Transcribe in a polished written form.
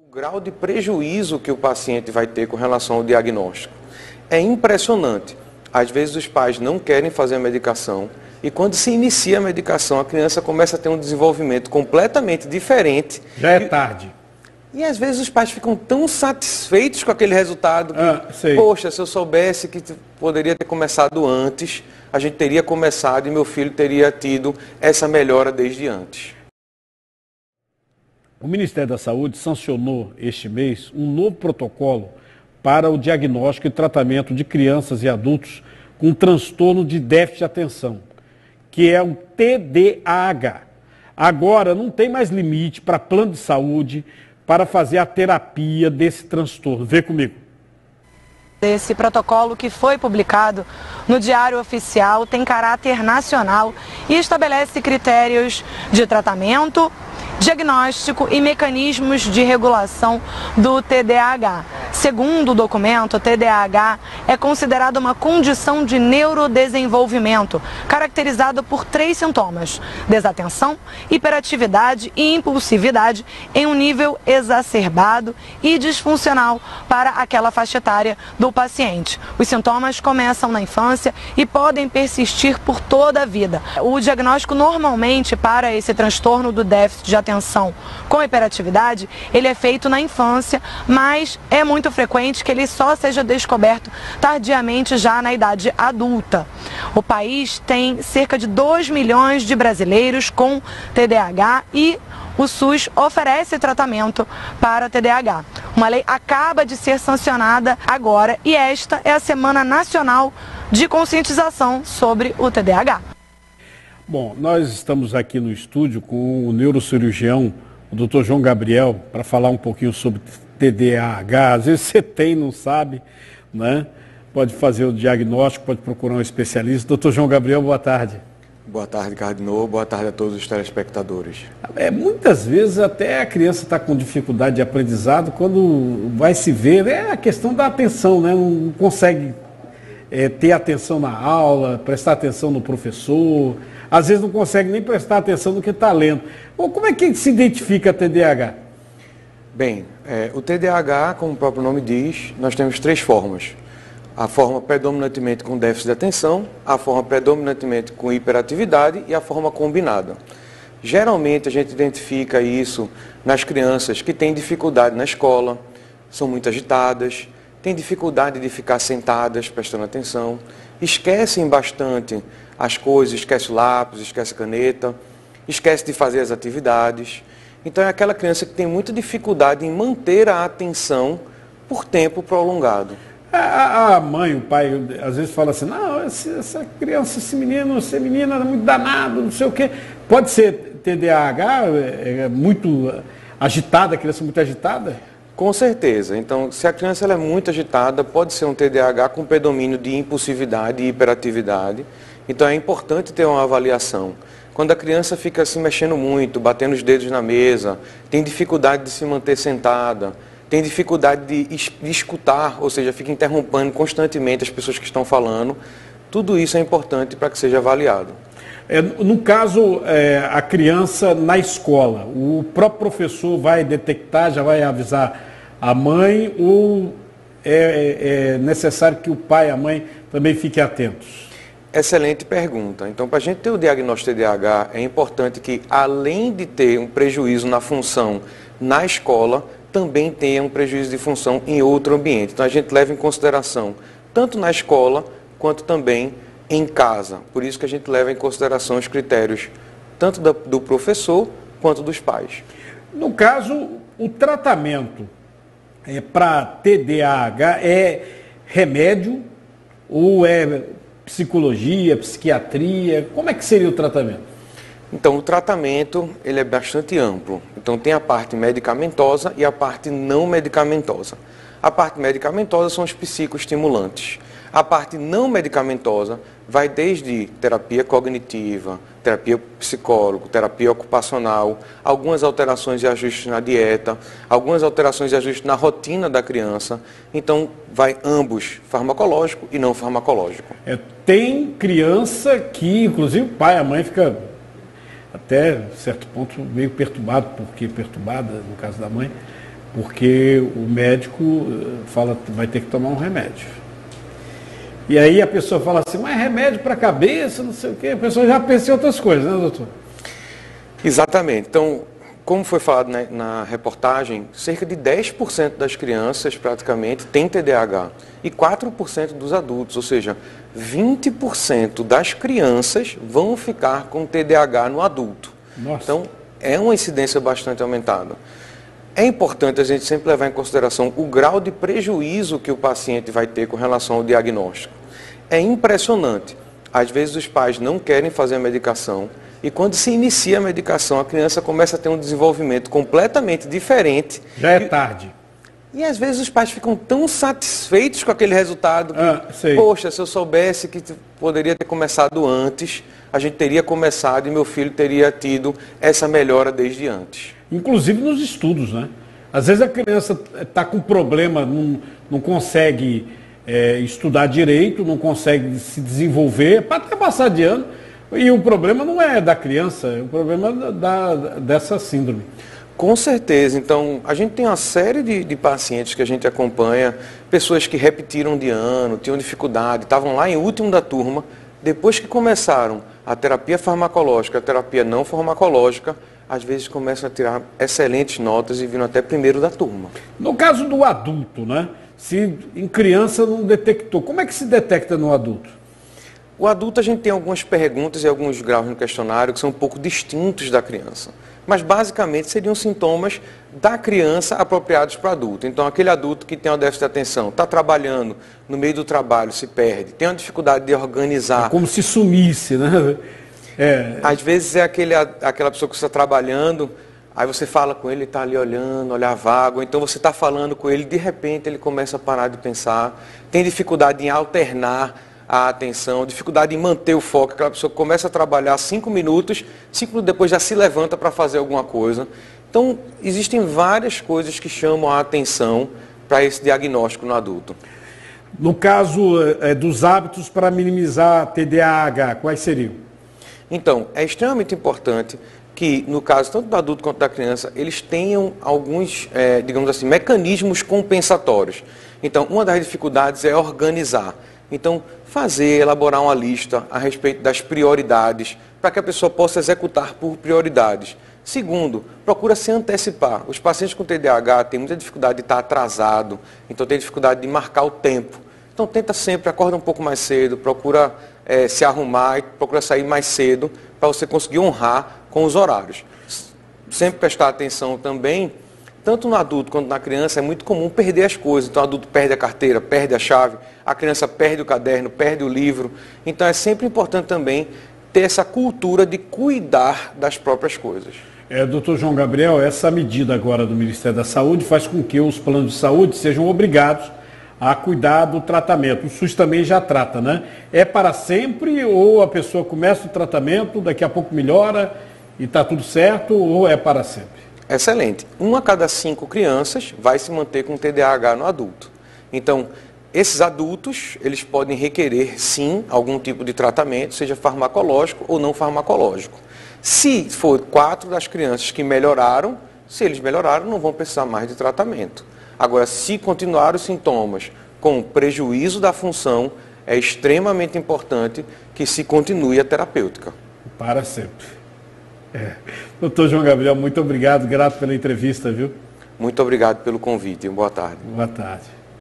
O grau de prejuízo que o paciente vai ter com relação ao diagnóstico é impressionante. Às vezes os pais não querem fazer a medicação e quando se inicia a medicação, a criança começa a ter um desenvolvimento completamente diferente. Já é tarde. E às vezes os pais ficam tão satisfeitos com aquele resultado que, poxa, se eu soubesse que poderia ter começado antes, a gente teria começado e meu filho teria tido essa melhora desde antes. O Ministério da Saúde sancionou este mês um novo protocolo para o diagnóstico e tratamento de crianças e adultos com transtorno de déficit de atenção, que é um TDAH. Agora não tem mais limite para plano de saúde para fazer a terapia desse transtorno. Vê comigo. Esse protocolo, que foi publicado no Diário Oficial, tem caráter nacional e estabelece critérios de tratamento, diagnóstico e mecanismos de regulação do TDAH. Segundo o documento, o TDAH é considerado uma condição de neurodesenvolvimento, caracterizada por 3 sintomas: desatenção, hiperatividade e impulsividade em um nível exacerbado e disfuncional para aquela faixa etária do paciente. Os sintomas começam na infância e podem persistir por toda a vida. O diagnóstico normalmente para esse transtorno do déficit de atenção com hiperatividade, ele é feito na infância, mas é muito frequente que ele só seja descoberto tardiamente já na idade adulta. O país tem cerca de 2 milhões de brasileiros com TDAH e o SUS oferece tratamento para TDAH. Uma lei acaba de ser sancionada agora e esta é a Semana Nacional de Conscientização sobre o TDAH. Bom, nós estamos aqui no estúdio com o neurocirurgião, o Dr. João Gabriel, para falar um pouquinho sobre TDAH. Às vezes você tem, não sabe, né? Pode fazer o diagnóstico, pode procurar um especialista. Dr. João Gabriel, boa tarde. Boa tarde, Cardinô. Boa tarde a todos os telespectadores. Muitas vezes até a criança está com dificuldade de aprendizado, quando vai se ver, é a questão da atenção, né? Não consegue ter atenção na aula, prestar atenção no professor, às vezes não consegue nem prestar atenção no que está lendo. Bom, como é que se identifica a TDAH? Bem, o TDAH, como o próprio nome diz, nós temos 3 formas. A forma predominantemente com déficit de atenção, a forma predominantemente com hiperatividade e a forma combinada. Geralmente a gente identifica isso nas crianças que têm dificuldade na escola, são muito agitadas, têm dificuldade de ficar sentadas prestando atenção, esquecem bastante as coisas, esquece o lápis, esquece a caneta, esquece de fazer as atividades. Então é aquela criança que tem muita dificuldade em manter a atenção por tempo prolongado. A mãe, o pai, às vezes fala assim, não, essa criança, essa menina é muito danado, não sei o quê. Pode ser TDAH, muito agitada, a criança muito agitada? Com certeza. Então, se a criança ela é muito agitada, pode ser um TDAH com predomínio de impulsividade e hiperatividade. Então é importante ter uma avaliação. Quando a criança fica se mexendo muito, batendo os dedos na mesa, tem dificuldade de se manter sentada, tem dificuldade de escutar, ou seja, fica interrompendo constantemente as pessoas que estão falando, tudo isso é importante para que seja avaliado. No caso, a criança na escola, o próprio professor vai detectar, já vai avisar a mãe, ou é necessário que o pai e a mãe também fiquem atentos? Excelente pergunta. Então, para a gente ter o diagnóstico de TDAH, é importante que, além de ter um prejuízo na função na escola, também tenha um prejuízo de função em outro ambiente. Então, a gente leva em consideração, tanto na escola, quanto também em casa. Por isso que a gente leva em consideração os critérios, tanto do professor, quanto dos pais. No caso, o tratamento para TDAH é remédio ou é psicologia, psiquiatria? Como é que seria o tratamento? Então, o tratamento ele é bastante amplo. Então, tem a parte medicamentosa e a parte não medicamentosa. A parte medicamentosa são os psicoestimulantes. A parte não medicamentosa vai desde terapia cognitiva, terapia psicólogo, terapia ocupacional, algumas alterações e ajustes na dieta, algumas alterações e ajustes na rotina da criança. Então, vai ambos, farmacológico e não farmacológico. Tem criança que, inclusive, o pai e a mãe fica até certo ponto meio perturbado, porque perturbada, no caso da mãe, porque o médico fala que vai ter que tomar um remédio. E aí a pessoa fala assim, mas remédio para a cabeça, não sei o quê. A pessoa já pensa em outras coisas, né, doutor? Exatamente. Então, como foi falado, né, na reportagem, cerca de 10% das crianças praticamente têm TDAH e 4% dos adultos, ou seja, 20% das crianças vão ficar com TDAH no adulto. Nossa. Então, é uma incidência bastante aumentada. É importante a gente sempre levar em consideração o grau de prejuízo que o paciente vai ter com relação ao diagnóstico. É impressionante. Às vezes os pais não querem fazer a medicação e quando se inicia a medicação, a criança começa a ter um desenvolvimento completamente diferente. Já é tarde. E às vezes os pais ficam tão satisfeitos com aquele resultado que, poxa, se eu soubesse que poderia ter começado antes, a gente teria começado e meu filho teria tido essa melhora desde antes. Inclusive nos estudos, né? Às vezes a criança está com problema, não consegue estudar direito, não consegue se desenvolver, para até passar de ano, e o problema não é da criança, é o problema dessa síndrome. Com certeza. Então, a gente tem uma série de pacientes que a gente acompanha, pessoas que repetiram de ano, tinham dificuldade, estavam lá em último da turma, depois que começaram a terapia farmacológica, a terapia não farmacológica, às vezes começam a tirar excelentes notas e viram até primeiro da turma. No caso do adulto, né? Se em criança não detectou, como é que se detecta no adulto? O adulto a gente tem algumas perguntas e alguns graus no questionário que são um pouco distintos da criança. Mas basicamente seriam sintomas da criança apropriados para o adulto. Então aquele adulto que tem um déficit de atenção, está trabalhando, no meio do trabalho se perde, tem uma dificuldade de organizar. É como se sumisse, né? Às vezes é aquela pessoa que está trabalhando, aí você fala com ele, está ali olhando, olhar vago, então você está falando com ele, de repente ele começa a parar de pensar, tem dificuldade em alternar a atenção, dificuldade em manter o foco, aquela pessoa que começa a trabalhar 5 minutos, 5 minutos depois já se levanta para fazer alguma coisa. Então, existem várias coisas que chamam a atenção para esse diagnóstico no adulto. No caso dos hábitos para minimizar TDAH, quais seriam? Então, é extremamente importante que, no caso tanto do adulto quanto da criança, eles tenham alguns, digamos assim, mecanismos compensatórios. Então, uma das dificuldades é organizar. Então, elaborar uma lista a respeito das prioridades, para que a pessoa possa executar por prioridades. Segundo, procura se antecipar. Os pacientes com TDAH têm muita dificuldade de estar atrasado, então tem dificuldade de marcar o tempo. Então, tenta sempre, acorda um pouco mais cedo, procura se arrumar e procura sair mais cedo, para você conseguir honrar com os horários. Sempre prestar atenção também, tanto no adulto quanto na criança, é muito comum perder as coisas. Então, o adulto perde a carteira, perde a chave, a criança perde o caderno, perde o livro. Então, é sempre importante também ter essa cultura de cuidar das próprias coisas. Doutor João Gabriel, essa medida agora do Ministério da Saúde faz com que os planos de saúde sejam obrigados a cuidar do tratamento. O SUS também já trata, né? É para sempre ou a pessoa começa o tratamento, daqui a pouco melhora e está tudo certo, ou é para sempre? Excelente. 1 a cada 5 crianças vai se manter com TDAH no adulto. Então, esses adultos, eles podem requerer, sim, algum tipo de tratamento, seja farmacológico ou não farmacológico. Se for 4 das crianças que melhoraram, se eles melhoraram, não vão precisar mais de tratamento. Agora, se continuar os sintomas com prejuízo da função, é extremamente importante que se continue a terapêutica. Para sempre. Doutor João Gabriel, muito obrigado, grato pela entrevista, viu? Muito obrigado pelo convite. Boa tarde. Boa tarde.